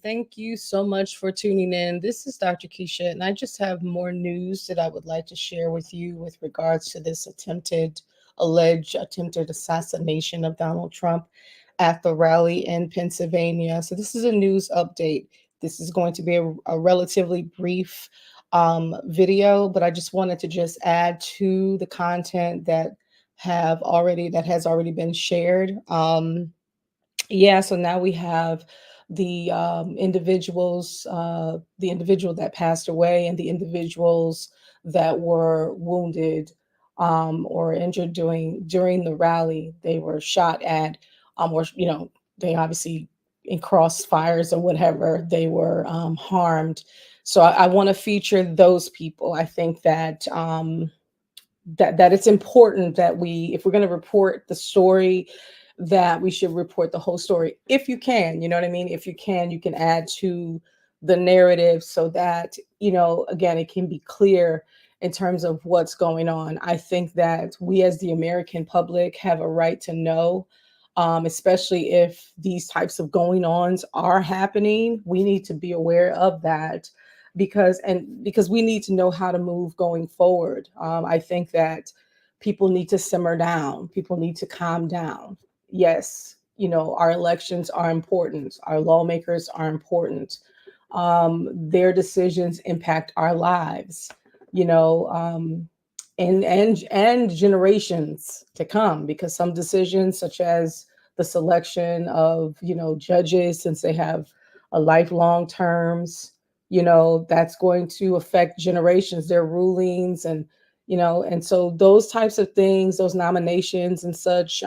Thank you so much for tuning in. This is Dr. Kesha, and I just have more news that I would like to share with you with regards to this alleged attempted assassination of Donald Trump at the rally in Pennsylvania. So, this is a news update. This is going to be a relatively brief video, but I just wanted to just add to the content that has already been shared. Yeah, so now we have the individual that passed away and the individuals that were wounded or injured during the rally. They were shot at, or they obviously in crossfires or whatever. They were harmed. So I want to feature those people. I think that it's important that if we're going to report the story, that we should report the whole story if you can. You know what I mean? If you can add to the narrative so that, again, it can be clear in terms of what's going on. I think that we as the American public have a right to know, especially if these types of going ons are happening. We need to be aware of that because we need to know how to move going forward. I think that people need to simmer down. People need to calm down. Yes, our elections are important. Our lawmakers are important. Their decisions impact our lives, you know, and generations to come, because some decisions, such as the selection of judges, since they have a lifelong terms, that's going to affect generations, their rulings, and so those types of things, those nominations and such,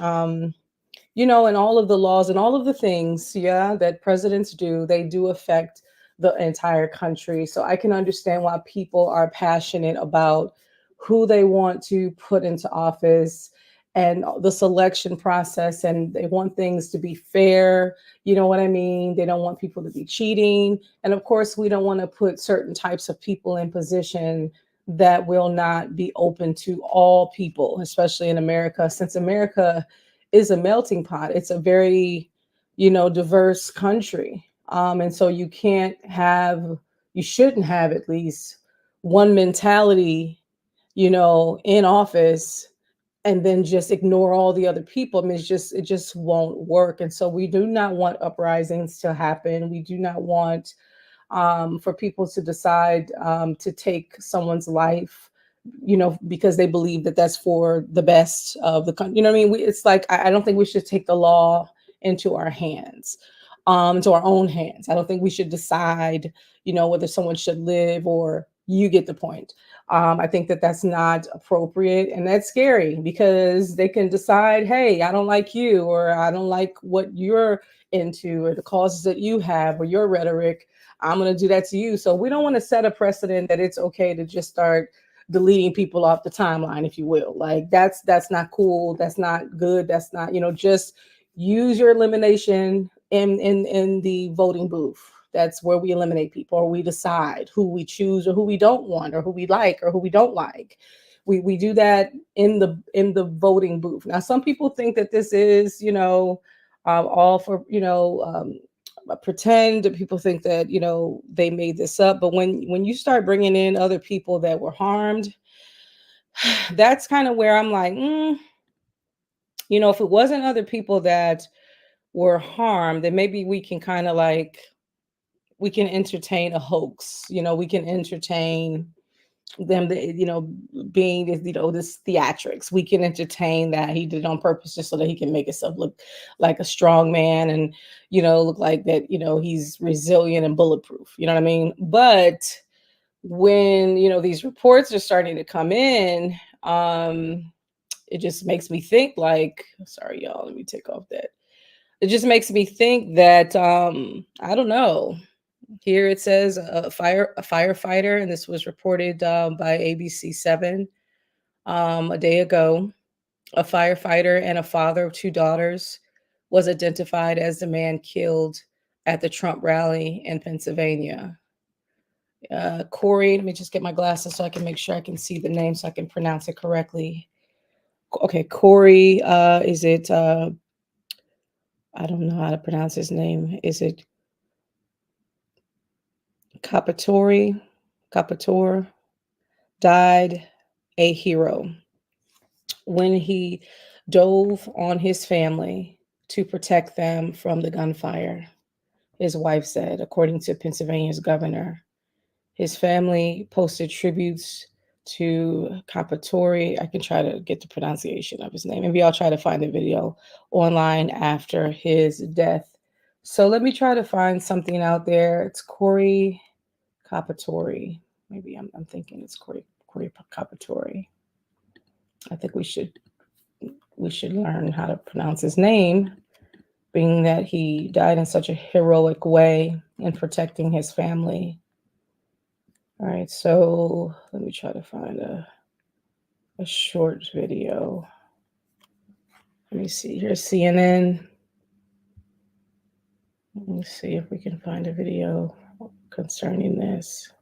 and all of the laws and all of the things, yeah, that presidents do, they do affect the entire country. So I can understand why people are passionate about who they want to put into office and the selection process, and they want things to be fair. You know what I mean? They don't want people to be cheating. And of course, we don't want to put certain types of people in position that will not be open to all people, especially in America, since America is a melting pot. It's a very, diverse country. And so you shouldn't have at least one mentality, in office and then just ignore all the other people. I mean, it just won't work. And so we do not want uprisings to happen. We do not want for people to decide to take someone's life, because they believe that that's for the best of the country. You know what I mean? It's like, I don't think we should take the law into our hands, into our own hands. I don't think we should decide, whether someone should live, or you get the point. I think that that's not appropriate, and that's scary, because they can decide, hey, I don't like you, or I don't like what you're into, or the causes that you have, or your rhetoric. I'm going to do that to you. So we don't want to set a precedent that it's okay to just start deleting people off the timeline, if you will. Like that's not cool. That's not good. That's not, just use your elimination in the voting booth. That's where we eliminate people, or we decide who we choose, or who we don't want, or who we like, or who we don't like. We do that in the voting booth. Now, some people think that this is, all for, pretend. People think that, they made this up. But when you start bringing in other people that were harmed, that's kind of where I'm like, if it wasn't other people that were harmed, then maybe we can kind of like, we can entertain a hoax. We can entertain them, being this, this theatrics. We can entertain that he did it on purpose, just so that he can make himself look like a strong man, and look like that, he's resilient and bulletproof. You know what I mean? But when these reports are starting to come in, it just makes me think, like, sorry y'all, let me take off that. It just makes me think that I don't know. Here it says a firefighter, and this was reported by ABC7 a day ago. A firefighter and a father of two daughters was identified as the man killed at the Trump rally in Pennsylvania. Corey, let me just get my glasses so I can make sure I can see the name, so I can pronounce it correctly. Okay, Corey, is it, I don't know how to pronounce his name. Is it Capator died a hero when he dove on his family to protect them from the gunfire, his wife said, according to Pennsylvania's governor. His family posted tributes to Capatori. I can try to get the pronunciation of his name. Maybe I'll try to find a video online after his death. So let me try to find something out there. It's Corey Capatori. Maybe I'm thinking it's Corey Capatori. I think we should learn how to pronounce his name, being that he died in such a heroic way in protecting his family. All right, so let me try to find a short video. Let me see. Here's CNN. Let me see if we can find a video concerning this.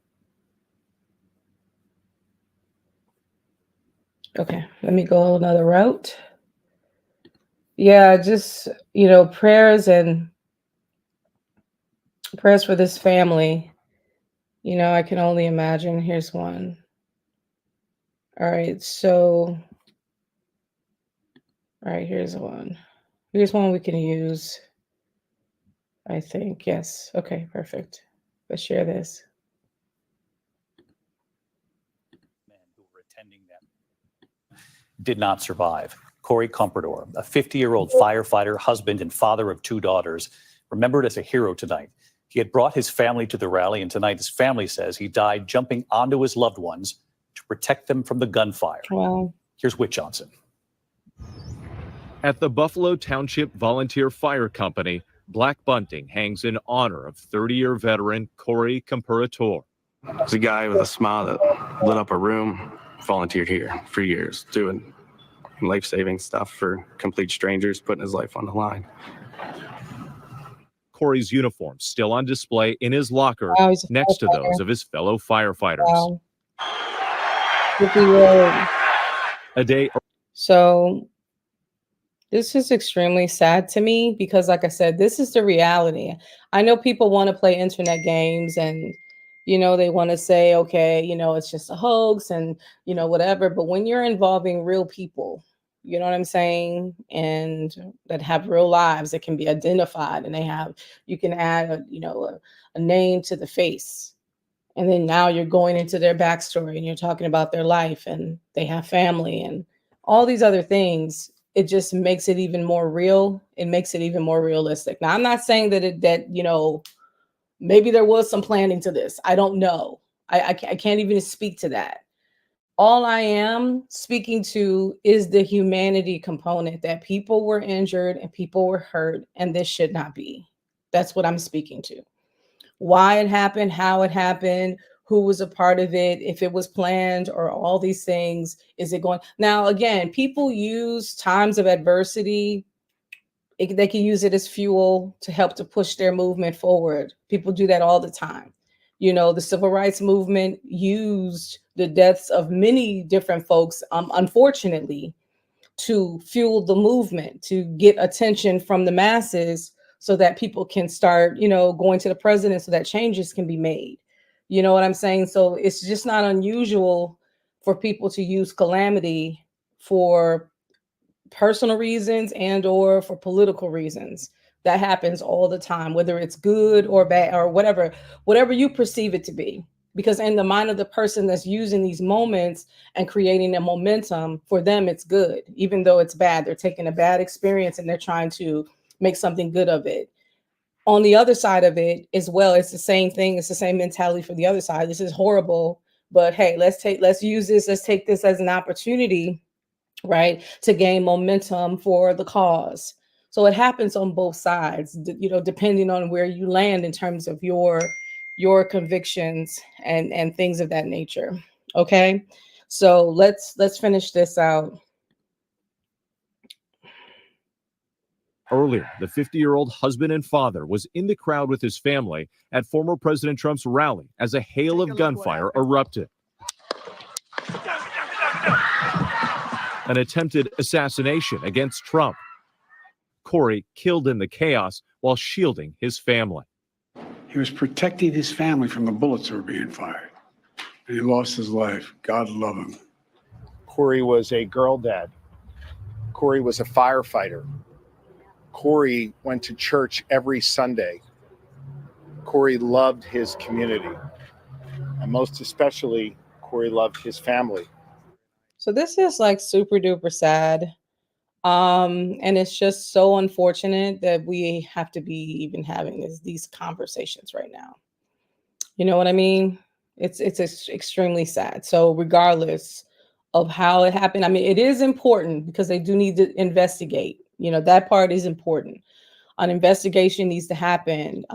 Okay, let me go another route. Yeah, just, prayers for this family. I can only imagine. Here's one. All right, here's one. Here's one we can use, I think. Yes. Okay, perfect. Let's share this. Men who were attending them did not survive. Corey Comprador, a 50-year-old firefighter, husband, and father of 2 daughters, remembered as a hero tonight. He had brought his family to the rally, and tonight his family says he died jumping onto his loved ones to protect them from the gunfire. Wow. Here's Whit Johnson. At the Buffalo Township Volunteer Fire Company, black bunting hangs in honor of 30-year veteran Corey Comprador. It's a guy with a smile that lit up a room, volunteered here for years, doing life-saving stuff for complete strangers, putting his life on the line. Corey's uniform still on display in his locker next to those of his fellow firefighters. Wow. 50-year-old. A day. So this is extremely sad to me because, like I said, this is the reality. I know people want to play internet games and, they want to say, okay, it's just a hoax and, whatever. But when you're involving real people, you know what I'm saying? And that have real lives that can be identified and you can add a name to the face. And then now you're going into their backstory and you're talking about their life and they have family and all these other things. It just makes it even more real. It makes it even more realistic. Now, I'm not saying that maybe there was some planning to this. I don't know. I can't even speak to that. All I am speaking to is the humanity component, that people were injured and people were hurt, and this should not be. That's what I'm speaking to. Why it happened, how it happened, who was a part of it, if it was planned or all these things. Is it going? Now, again, people use times of adversity. They can use it as fuel to help to push their movement forward. People do that all the time. The civil rights movement used the deaths of many different folks, unfortunately, to fuel the movement, to get attention from the masses so that people can start, going to the president so that changes can be made. You know what I'm saying? So it's just not unusual for people to use calamity for personal reasons and or for political reasons. That happens all the time, whether it's good or bad or whatever you perceive it to be. Because in the mind of the person that's using these moments and creating a momentum, for them, it's good. Even though it's bad, they're taking a bad experience and they're trying to make something good of it. On the other side of it as well, it's the same thing. It's the same mentality for the other side. This is horrible, but hey, let's take this as an opportunity, right, to gain momentum for the cause. So it happens on both sides, depending on where you land in terms of your convictions and things of that nature. Okay, so let's finish this out. Earlier, the 50-year-old husband and father was in the crowd with his family at former President Trump's rally as a hail of gunfire erupted. An attempted assassination against Trump. Corey killed in the chaos while shielding his family. He was protecting his family from the bullets that were being fired. And he lost his life. God love him. Corey was a girl dad. Corey was a firefighter. Corey went to church every Sunday. Corey loved his community. And most especially, Corey loved his family. So this is like super duper sad. And it's just so unfortunate that we have to be even having these conversations right now. You know what I mean? It's extremely sad. So regardless of how it happened, I mean, it is important because they do need to investigate. You know, that part is important. An investigation needs to happen.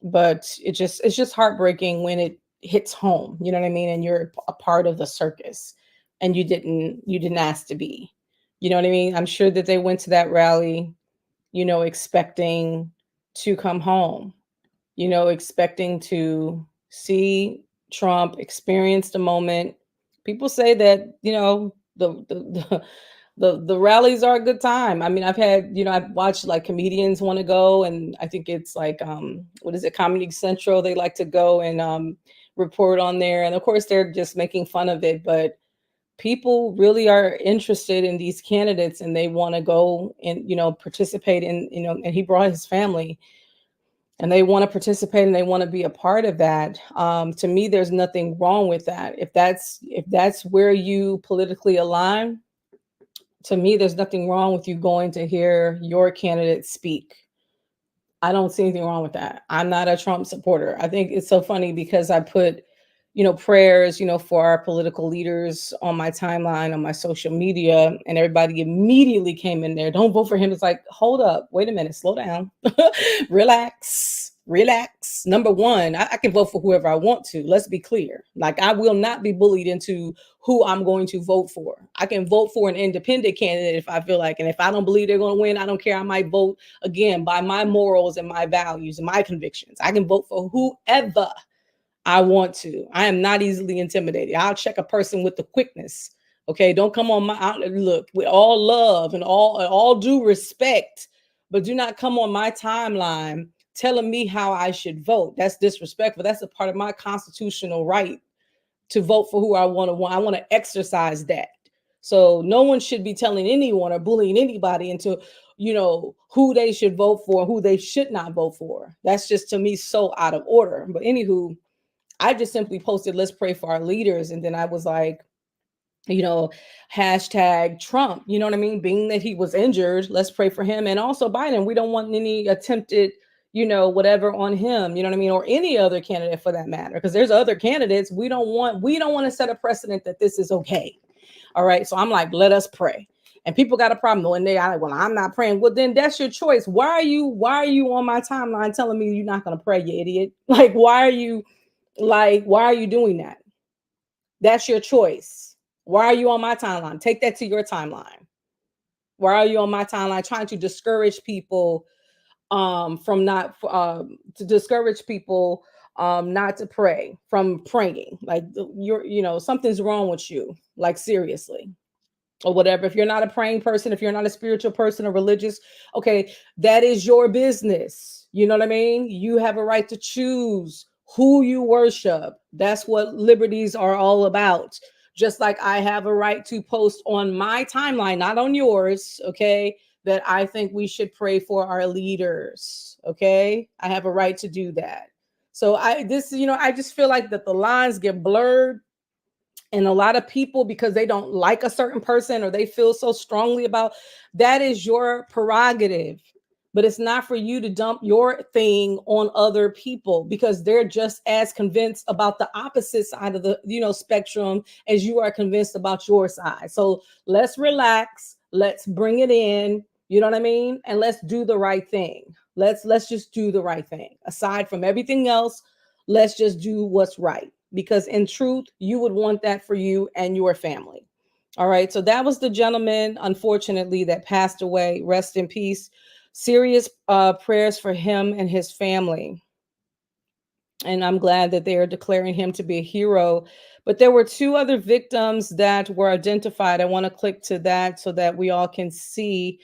But it's just heartbreaking when it hits home. You know what I mean? And you're a part of the circus, and you didn't ask to be. You know what I mean? I'm sure that they went to that rally, you know, expecting to come home, you know, expecting to see Trump, experience the moment. People say that, you know, the rallies are a good time. I mean, I've had, you know, I've watched like comedians want to go, and I think it's like what is it, Comedy Central, they like to go and report on there. And of course they're just making fun of it, but people really are interested in these candidates and they want to go and, you know, participate in, you know, and he brought his family and they want to participate and they want to be a part of that. To me, there's nothing wrong with that. If that's where you politically align, to me, there's nothing wrong with you going to hear your candidate speak. I don't see anything wrong with that. I'm not a Trump supporter. I think it's so funny because I put, you know, prayers, you know, for our political leaders on my timeline, on my social media, and everybody immediately came in there. Don't vote for him. It's like, hold up, wait a minute, slow down, relax. Number one, I can vote for whoever I want to. Let's be clear. Like, I will not be bullied into who I'm going to vote for. I can vote for an independent candidate if I feel like, and if I don't believe they're going to win, I don't care. I might vote again by my morals and my values and my convictions. I can vote for whoever I want to. I am not easily intimidated. I'll check a person with the quickness. Okay, don't come on my look, with all love and all due respect, but do not come on my timeline telling me how I should vote. That's disrespectful. That's a part of my constitutional right to vote for who I want to want. I want to exercise that. So no one should be telling anyone or bullying anybody into, you know, who they should vote for, who they should not vote for. That's just, to me, so out of order. But anywho, I just simply posted, let's pray for our leaders. And then I was like, you know, hashtag Trump, you know what I mean? Being that he was injured, let's pray for him. And also Biden, we don't want any attempted, you know, whatever on him, you know what I mean? Or any other candidate for that matter, because there's other candidates. We don't want to set a precedent that this is okay. All right. So I'm like, let us pray. And people got a problem when they are like, well, I'm not praying. Well, then that's your choice. Why are you on my timeline telling me you're not going to pray, you idiot? Like, why are you doing that? That's your choice. Why are you on my timeline? Take that to your timeline. Why are you on my timeline trying to discourage people from not to discourage people not to pray, from praying? Like, you're, you know, something's wrong with you, like, seriously, or whatever. If you're not a praying person, if you're not a spiritual person or religious, okay, that is your business. You know what I mean? You have a right to choose who you worship. That's what liberties are all about. Just like I have a right to post on my timeline, not on yours, okay, that I think we should pray for our leaders, okay? I have a right to do that. So I just feel like that the lines get blurred, and a lot of people, because they don't like a certain person or they feel so strongly about that, is your prerogative. But it's not for you to dump your thing on other people because they're just as convinced about the opposite side of the, you know, spectrum as you are convinced about your side. So let's relax. Let's bring it in. You know what I mean? And let's do the right thing. Let's just do the right thing. Aside from everything else, let's just do what's right. Because in truth, you would want that for you and your family. All right. So that was the gentleman, unfortunately, that passed away. Rest in peace. Serious prayers for him and his family. And I'm glad that they are declaring him to be a hero. But there were two other victims that were identified. I want to click to that so that we all can see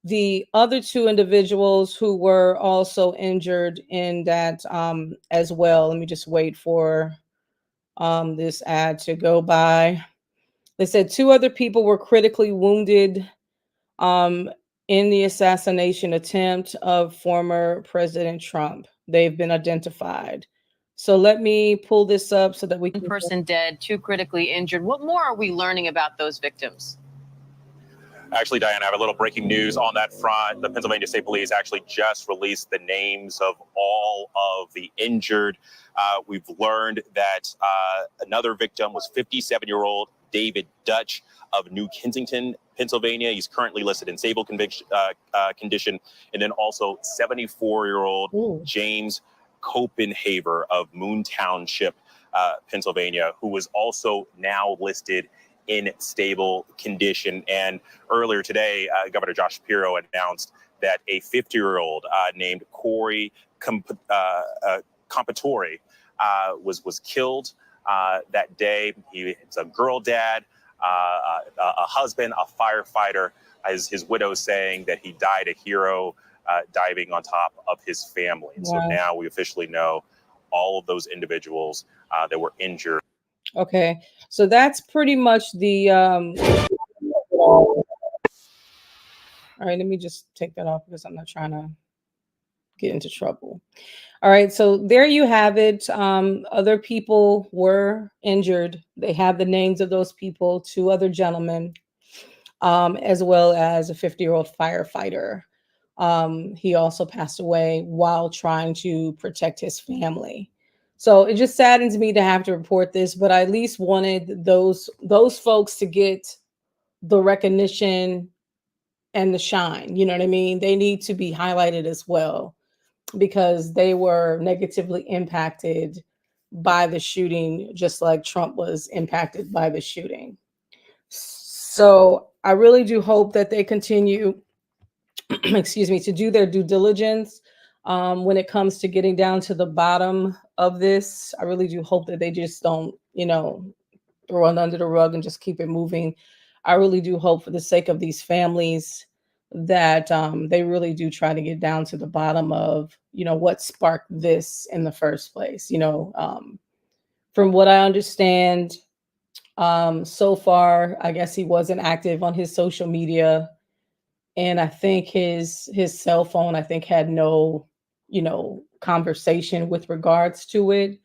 the other two individuals who were also injured in that as well. Let me just wait for this ad to go by. They said two other people were critically wounded um, in the assassination attempt of former President Trump. They've been identified. So let me pull this up so that we One can. person dead, two critically injured. What more are we learning about those victims? Actually, Diana, I have a little breaking news on that front. The Pennsylvania State Police actually just released the names of all of the injured. We've learned that another victim was 57-year-old David Dutch of New Kensington, Pennsylvania. He's currently listed in stable condition. And then also 74-year-old James Copenhaver of Moon Township, Pennsylvania, who was also now listed in stable condition. And earlier today, Governor Josh Shapiro announced that a 50-year-old named Corey Compatore was killed that day. He's a girl dad, a husband, a firefighter. His widow saying that he died a hero, diving on top of his family. And so now we officially know all of those individuals that were injured. Okay, so that's pretty much the all right, let me just take that off because I'm not trying to get into trouble. All right, so there you have it. Other people were injured. They have the names of those people, two other gentlemen, as well as a 50-year-old firefighter. He also passed away while trying to protect his family. So it just saddens me to have to report this, but I at least wanted those folks to get the recognition and the shine. You know what I mean? They need to be highlighted as well because they were negatively impacted by the shooting, just like Trump was impacted by the shooting. So I really do hope that they continue, excuse me, to do their due diligence when it comes to getting down to the bottom of this. I really do hope that they just don't, throw it under the rug and just keep it moving. I really do hope for the sake of these families that they really do try to get down to the bottom of, what sparked this in the first place. From what I understand, so far, I guess he wasn't active on his social media. And I think his cell phone, I think, had no, conversation with regards to it.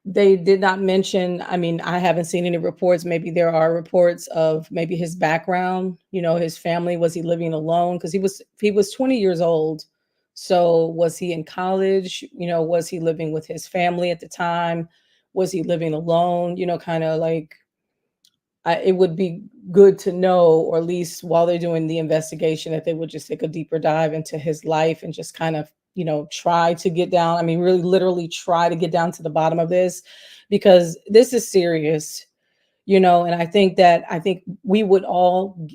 They did not mention, I mean, I haven't seen any reports. Maybe there are reports of maybe his background, his family. Was he living alone? Because he was 20 years old. So was he in college? Was he living with his family at the time? Was he living alone? Kind of like it would be good to know, or at least while they're doing the investigation, that they would just take a deeper dive into his life and just kind of, try to get down. I mean, really, literally try to get down to the bottom of this, because this is serious, and I think we would all,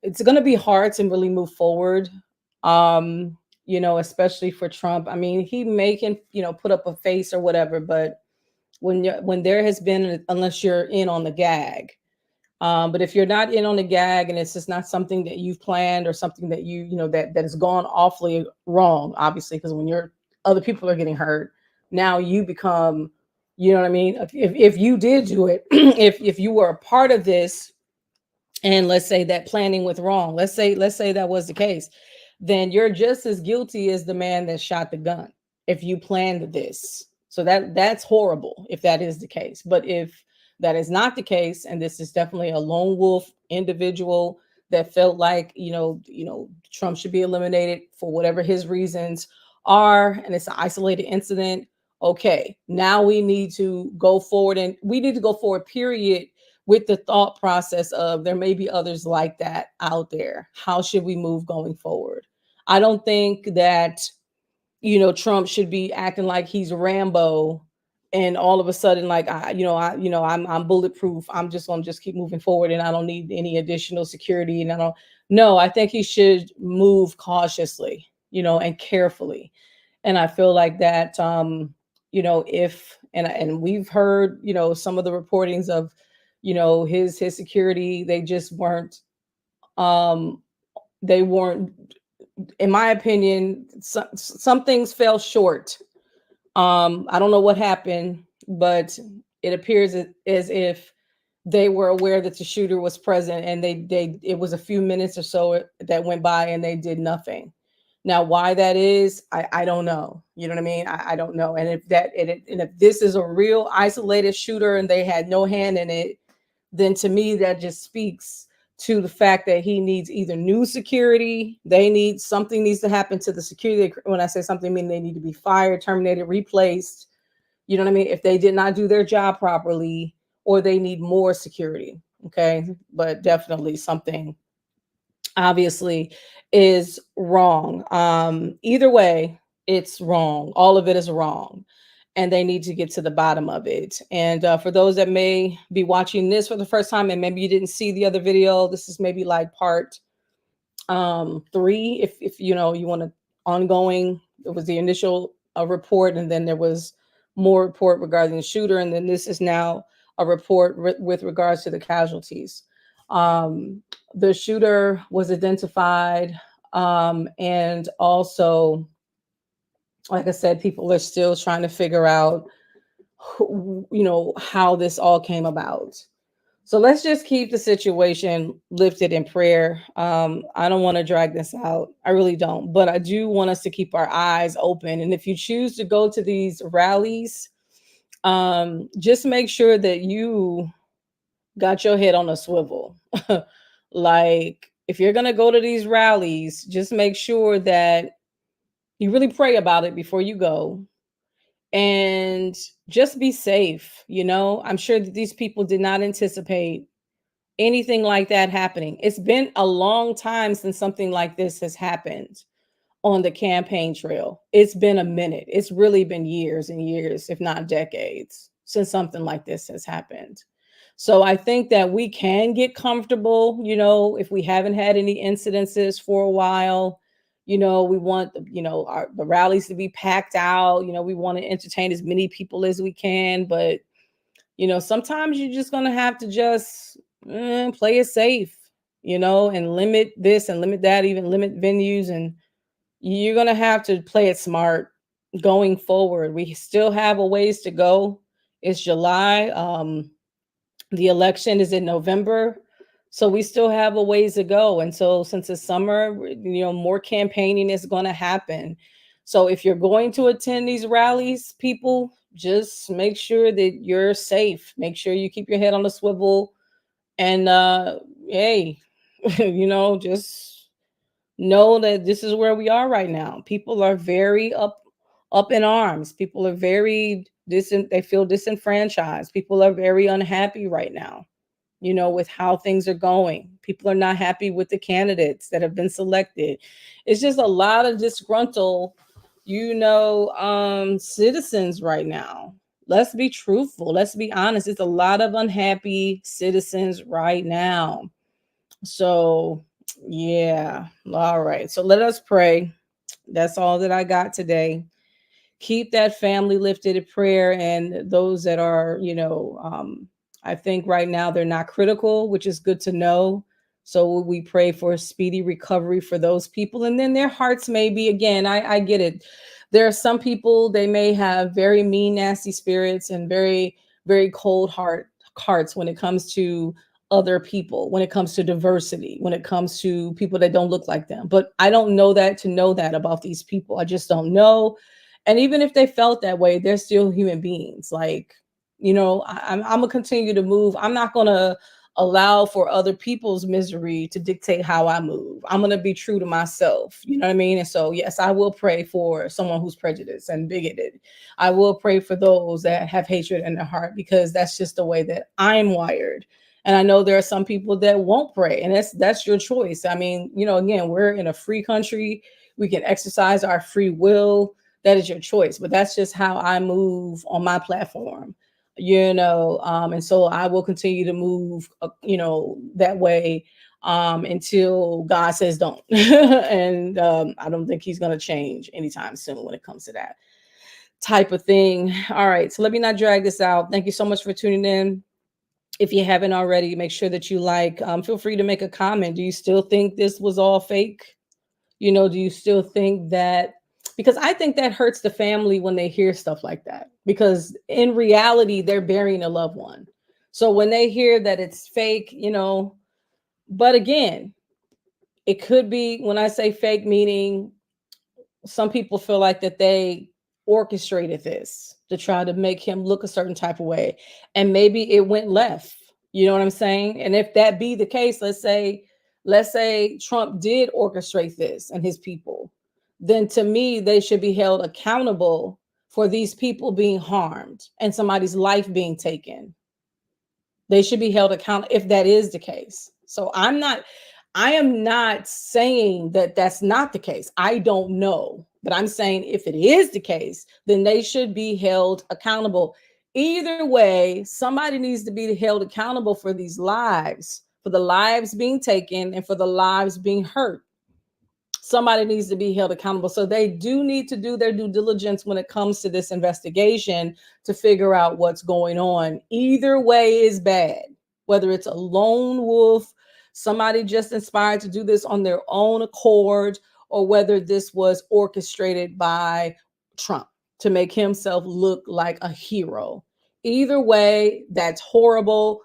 it's going to be hard to really move forward, especially for Trump. I mean, he may can, put up a face or whatever, but when there has been, unless you're in on the gag, but if you're not in on the gag and it's just not something that you've planned or something that that has gone awfully wrong, obviously, because when other people are getting hurt, now you become, you know what I mean? If you did do it, if you were a part of this, and let's say that planning went wrong, let's say that was the case, then you're just as guilty as the man that shot the gun if you planned this. So that's horrible if that is the case. But if that is not the case, and this is definitely a lone wolf individual that felt like, Trump should be eliminated for whatever his reasons are, and it's an isolated incident, okay, now we need to go forward, and we need to go forward, period, with the thought process of there may be others like that out there. How should we move going forward? I don't think that, Trump should be acting like he's Rambo and all of a sudden, like, I'm bulletproof. I'm just going to just keep moving forward and I don't need any additional security. And I think he should move cautiously, and carefully. And I feel like that, and we've heard, some of the reportings of, his security, they just weren't, they weren't, in my opinion, some things fell short. I don't know what happened, but it appears as if they were aware that the shooter was present, and they it was a few minutes or so that went by and they did nothing. Now, why that is, I don't know. You know what I mean? I don't know. And if this is a real isolated shooter and they had no hand in it, then to me that just speaks to the fact that he needs either new security. They need something needs to happen to the security. When I say something, I mean they need to be fired, terminated, replaced. You know what I mean? If they did not do their job properly, or they need more security. Okay. But definitely something obviously is wrong. Either way, it's wrong. All of it is wrong. And they need to get to the bottom of it. And for those that may be watching this for the first time, and maybe you didn't see the other video, this is maybe like part 3. If you know you want to ongoing, it was the initial report, and then there was more report regarding the shooter, and then this is now a report with regards to the casualties. The shooter was identified, and also, like I said, people are still trying to figure out how this all came about. So let's just keep the situation lifted in prayer. I don't want to drag this out. I really don't. But I do want us to keep our eyes open. And if you choose to go to these rallies, just make sure that you got your head on a swivel. Like, if you're going to go to these rallies, just make sure that you really pray about it before you go. And just be safe. I'm sure that these people did not anticipate anything like that happening. It's been a long time since something like this has happened on the campaign trail. It's been a minute. It's really been years and years, if not decades, since something like this has happened. So I think that we can get comfortable, if we haven't had any incidences for a while. We want the rallies to be packed out. We want to entertain as many people as we can, but sometimes you're just gonna have to just play it safe, and limit this and limit that, even limit venues, and you're gonna have to play it smart going forward. We still have a ways to go. It's July. The election is in November. So we still have a ways to go. And so since it's summer, more campaigning is going to happen. So if you're going to attend these rallies, people, just make sure that you're safe. Make sure you keep your head on a swivel. And hey, just know that this is where we are right now. People are very up in arms. People are very they feel disenfranchised. People are very unhappy right now, with how things are going. People are not happy with the candidates that have been selected. It's just a lot of disgruntled, citizens right now. Let's be truthful. Let's be honest. It's a lot of unhappy citizens right now. So, yeah. All right. So let us pray. That's all that I got today. Keep that family lifted in prayer, and those that are, I think right now they're not critical, which is good to know. So we pray for a speedy recovery for those people. And then their hearts may be, again, I get it. There are some people, they may have very mean, nasty spirits and very, very cold hearts when it comes to other people, when it comes to diversity, when it comes to people that don't look like them. But I don't know that to know that about these people. I just don't know. And even if they felt that way, they're still human beings. Like, I'm gonna continue to move. I'm not gonna allow for other people's misery to dictate how I move. I'm gonna be true to myself. You know what I mean? And so, yes, I will pray for someone who's prejudiced and bigoted. I will pray for those that have hatred in their heart, because that's just the way that I'm wired. And I know there are some people that won't pray, and that's your choice. I mean, again, we're in a free country. We can exercise our free will. That is your choice, but that's just how I move on my platform, and so I will continue to move, that way until God says don't. And I don't think he's going to change anytime soon when it comes to that type of thing. All right, so let me not drag this out. Thank you so much for tuning in. If you haven't already, make sure that you like. Feel free to make a comment. Do you still think this was all fake? You know, do you still think that? Because I think that hurts the family when they hear stuff like that. Because in reality, they're burying a loved one. So when they hear that it's fake, you know, but again, it could be, when I say fake, meaning some people feel like that they orchestrated this to try to make him look a certain type of way, and maybe it went left. You know what I'm saying? And if that be the case, let's say Trump did orchestrate this and his people, then to me they should be held accountable for these people being harmed and somebody's life being taken. They should be held accountable if that is the case. So I am not saying that that's not the case. I don't know, but I'm saying if it is the case, then they should be held accountable. Either way, somebody needs to be held accountable for these lives, for the lives being taken and for the lives being hurt. Somebody needs to be held accountable. So they do need to do their due diligence when it comes to this investigation to figure out what's going on. Either way is bad, whether it's a lone wolf, somebody just inspired to do this on their own accord, or whether this was orchestrated by Trump to make himself look like a hero. Either way, that's horrible.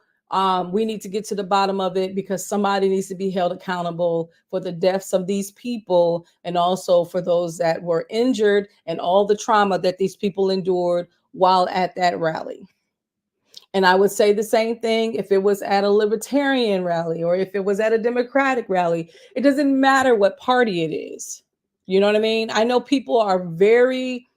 We need to get to the bottom of it, because somebody needs to be held accountable for the deaths of these people, and also for those that were injured and all the trauma that these people endured while at that rally. And I would say the same thing if it was at a libertarian rally or if it was at a Democratic rally. It doesn't matter what party it is. You know what I mean? I know people are very,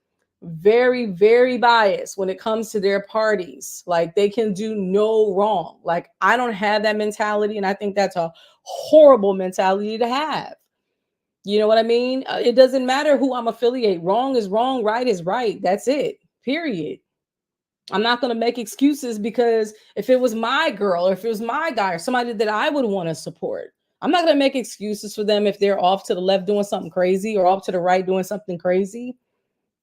very, very biased when it comes to their parties. Like, they can do no wrong. Like, I don't have that mentality, and I think that's a horrible mentality to have. You know what I mean? It doesn't matter who I'm affiliate. Wrong is wrong, right is right. That's it. Period. I'm not going to make excuses, because if it was my girl or if it was my guy or somebody that I would want to support, I'm not going to make excuses for them if they're off to the left doing something crazy or off to the right doing something crazy.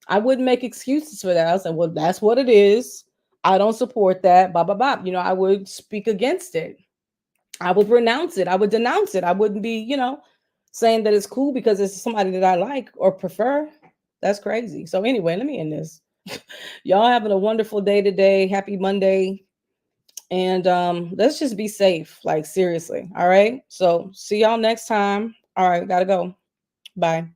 I wouldn't make excuses for that. I was like, well, that's what it is. I don't support that. Blah, blah, blah. You know, I would speak against it. I would renounce it. I would denounce it. I wouldn't be, saying that it's cool because it's somebody that I like or prefer. That's crazy. So anyway, let me end this. Y'all having a wonderful day today. Happy Monday. And let's just be safe. Like, seriously. All right. So see y'all next time. All right. Gotta go. Bye.